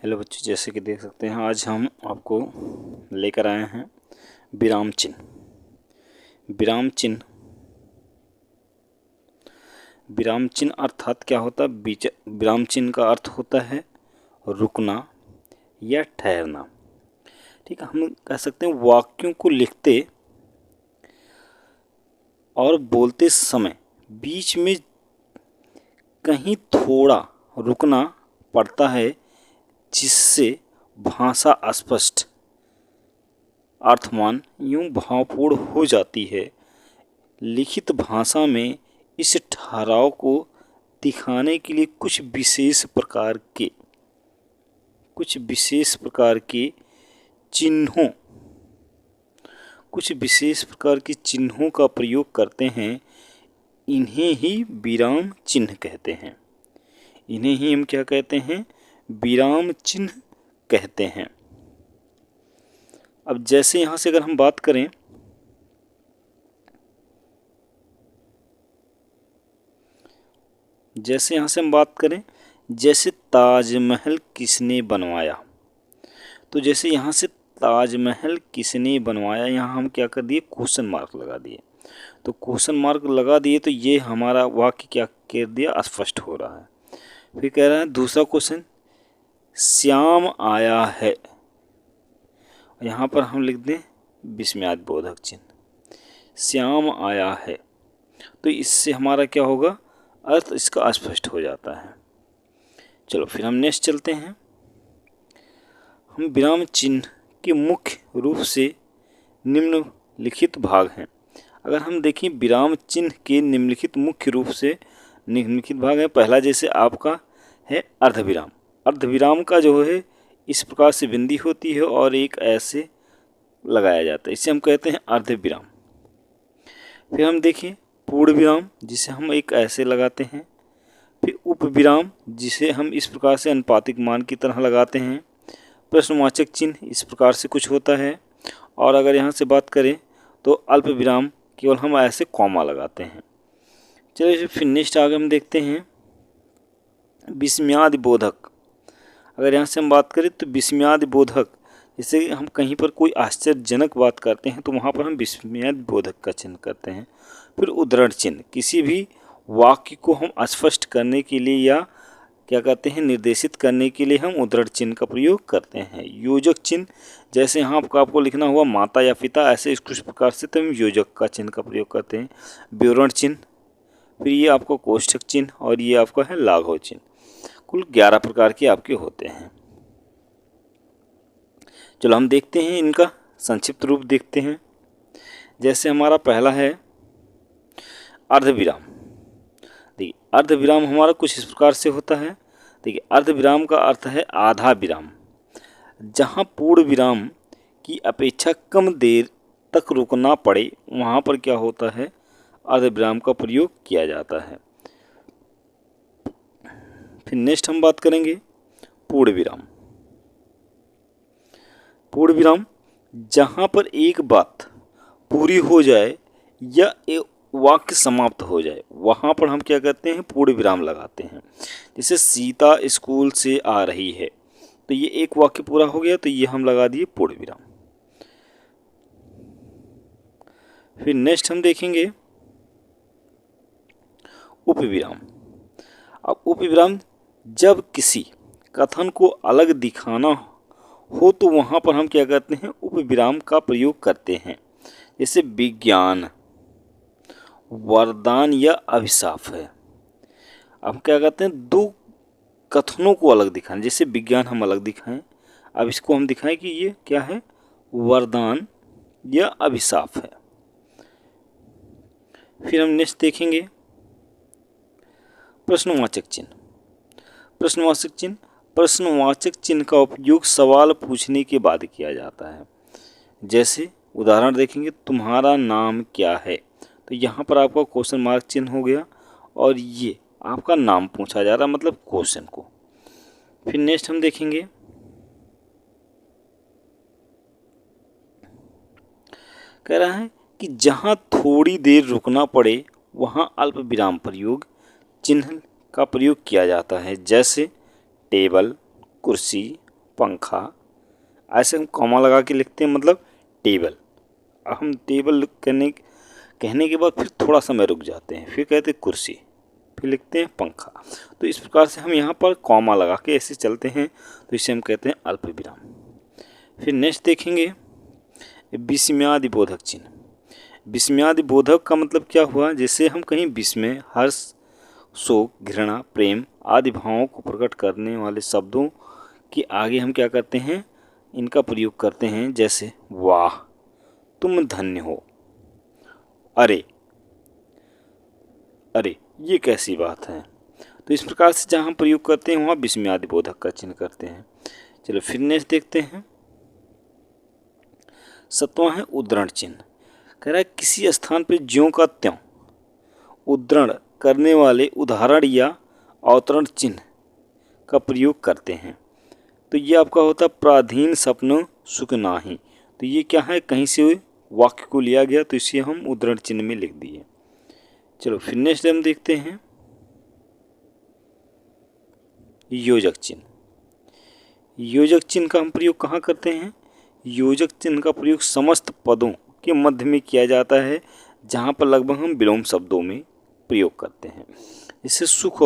Hello बच्चों, जैसे कि देख सकते हैं आज हम आपको लेकर आए हैं विराम चिन्ह। विराम चिन्ह अर्थात क्या होता है? विराम चिन्ह का अर्थ होता है रुकना या ठहरना। ठीक है, हम कह सकते हैं वाक्यों को लिखते और बोलते समय बीच में कहीं थोड़ा रुकना पड़ता है, जिससे भाषा अस्पष्ट, अर्थवान यूं भावपूर्ण हो जाती है। लिखित भाषा में इस ठहराव को दिखाने के लिए कुछ विशेष प्रकार के चिन्हों का प्रयोग करते हैं। इन्हें ही विराम चिन्ह कहते हैं। इन्हें ही हम क्या कहते हैं? विराम चिन्ह कहते हैं। अब जैसे यहाँ से अगर हम बात करें, जैसे ताजमहल किसने बनवाया, तो जैसे यहाँ से ताजमहल किसने बनवाया, यहाँ हम क्या कर दिए? क्वेश्चन मार्क लगा दिए। तो क्वेश्चन मार्क लगा दिए तो ये हमारा वाक्य क्या कर दिया? अस्पष्ट हो रहा है। फिर कह रहा है दूसरा क्वेश्चन, श्याम आया है, यहाँ पर हम लिख दें विस्मयादिबोधक चिन्ह, श्याम आया है। तो इससे हमारा क्या होगा? अर्थ इसका अस्पष्ट हो जाता है। चलो फिर हम नेक्स्ट चलते हैं। हम विराम चिन्ह के मुख्य रूप से निम्नलिखित भाग हैं। अगर हम देखें विराम चिन्ह के निम्नलिखित मुख्य रूप से निम्नलिखित भाग है। पहला जैसे आपका है अर्धविराम। अर्धविराम का जो है इस प्रकार से बिंदी होती है और एक ऐसे लगाया जाता है, इसे हम कहते हैं अर्धविराम। फिर हम देखें पूर्ण विराम, जिसे हम एक ऐसे लगाते हैं। फिर उपविराम, जिसे हम इस प्रकार से अनुपातिक मान की तरह लगाते हैं। प्रश्नवाचक चिन्ह इस प्रकार से कुछ होता है। और अगर यहाँ से बात करें तो अल्प विराम केवल हम ऐसे कॉमा लगाते हैं। चलिए फिर नेक्स्ट आगे हम देखते हैं विस्मयादिबोधक। अगर यहाँ से हम बात करें तो विस्मयादिबोधक, जैसे हम कहीं पर कोई आश्चर्यजनक बात करते हैं तो वहाँ पर हम विस्मयादिबोधक का चिन्ह करते हैं। फिर उद्धरण चिन्ह, किसी भी वाक्य को हम स्पष्ट करने के लिए या क्या कहते हैं निर्देशित करने के लिए हम उद्धरण चिन्ह का प्रयोग करते हैं। योजक चिन्ह, जैसे यहाँ आपको लिखना हुआ माता या पिता, ऐसे इस प्रकार से तो हम योजक का चिन्ह का प्रयोग करते हैं। विवरण चिन्ह, फिर ये आपका कोष्ठक चिन्ह और ये आपका है लाघव चिन्ह। कुल 11 प्रकार के आपके होते हैं। चलो हम देखते हैं इनका संक्षिप्त रूप देखते हैं। जैसे हमारा पहला है अर्धविराम। देखिए अर्धविराम हमारा कुछ इस प्रकार से होता है। देखिए अर्धविराम का अर्थ है आधा विराम। जहाँ पूर्ण विराम की अपेक्षा कम देर तक रुकना पड़े, वहाँ पर क्या होता है? अर्धविराम का प्रयोग किया जाता है। फिर नेक्स्ट हम बात करेंगे पूर्ण विराम। पूर्ण विराम, जहाँ पर एक बात पूरी हो जाए या एक वाक्य समाप्त हो जाए, वहाँ पर हम क्या करते हैं? पूर्ण विराम लगाते हैं। जैसे सीता स्कूल से आ रही है, तो ये एक वाक्य पूरा हो गया तो ये हम लगा दिए पूर्ण विराम। फिर नेक्स्ट हम देखेंगे उपविराम। अब उपविराम, जब किसी कथन को अलग दिखाना हो तो वहाँ पर हम क्या करते हैं? उपविराम का प्रयोग करते हैं। जैसे विज्ञान वरदान या अभिशाप है। अब क्या करते हैं? दो कथनों को अलग दिखाएं। जैसे विज्ञान हम अलग दिखाएं, अब इसको हम दिखाएं कि ये क्या है? वरदान या अभिशाप है। फिर हम नेक्स्ट देखेंगे प्रश्नवाचक चिन्ह। प्रश्नवाचक चिन्ह का उपयोग सवाल पूछने के बाद किया जाता है। जैसे उदाहरण देखेंगे, तुम्हारा नाम क्या है, तो यहाँ पर आपका क्वेश्चन मार्क चिन्ह हो गया और ये आपका नाम पूछा जा रहा है, मतलब क्वेश्चन को। फिर नेक्स्ट हम देखेंगे कह रहा है कि जहाँ थोड़ी देर रुकना पड़े वहाँ अल्प विराम प्रयोग चिन्ह का प्रयोग किया जाता है। जैसे टेबल, कुर्सी, पंखा, ऐसे हम कॉमा लगा के लिखते हैं, मतलब टेबल। अब हम टेबल कहने के बाद फिर थोड़ा समय रुक जाते हैं, फिर कहते हैं कुर्सी, फिर लिखते हैं पंखा। तो इस प्रकार से हम यहाँ पर कॉमा लगा के ऐसे चलते हैं, तो इसे हम कहते हैं अल्प विराम। फिर नेक्स्ट देखेंगे विस्मयादि बोधक चिन्ह। विस्मयादि बोधक का मतलब क्या हुआ, जैसे हम कहीं विस्मय, हर्ष, शोक, घृणा, प्रेम आदि भावों को प्रकट करने वाले शब्दों के आगे हम क्या करते हैं, इनका प्रयोग करते हैं। जैसे वाह, तुम धन्य हो, अरे अरे ये कैसी बात है। तो इस प्रकार से जहाँ हम प्रयोग करते हैं वहाँ विस्मयादि बोधक का चिन्ह करते हैं। चलो फिर नेक्स्ट देखते हैं। 7वां है उद्धरण चिन्ह। कह रहा है किसी स्थान पर ज्यों का त्यों उद्धरण करने वाले उदाहरण या अवतरण चिन्ह का प्रयोग करते हैं। तो ये आपका होता प्राधीन सपन सुख नाही। तो ये क्या है, कहीं से वाक्य को लिया गया, तो इसे हम उद्धरण चिन्ह में लिख दिए। चलो फिर नेक्स्ट हम देखते हैं योजक चिन्ह। योजक चिन्ह का हम प्रयोग कहाँ करते हैं, योजक चिन्ह का प्रयोग समस्त पदों के मध्य में किया जाता है, जहाँ पर लगभग हम विलोम शब्दों में प्रयोग करते हैं। इससे सुख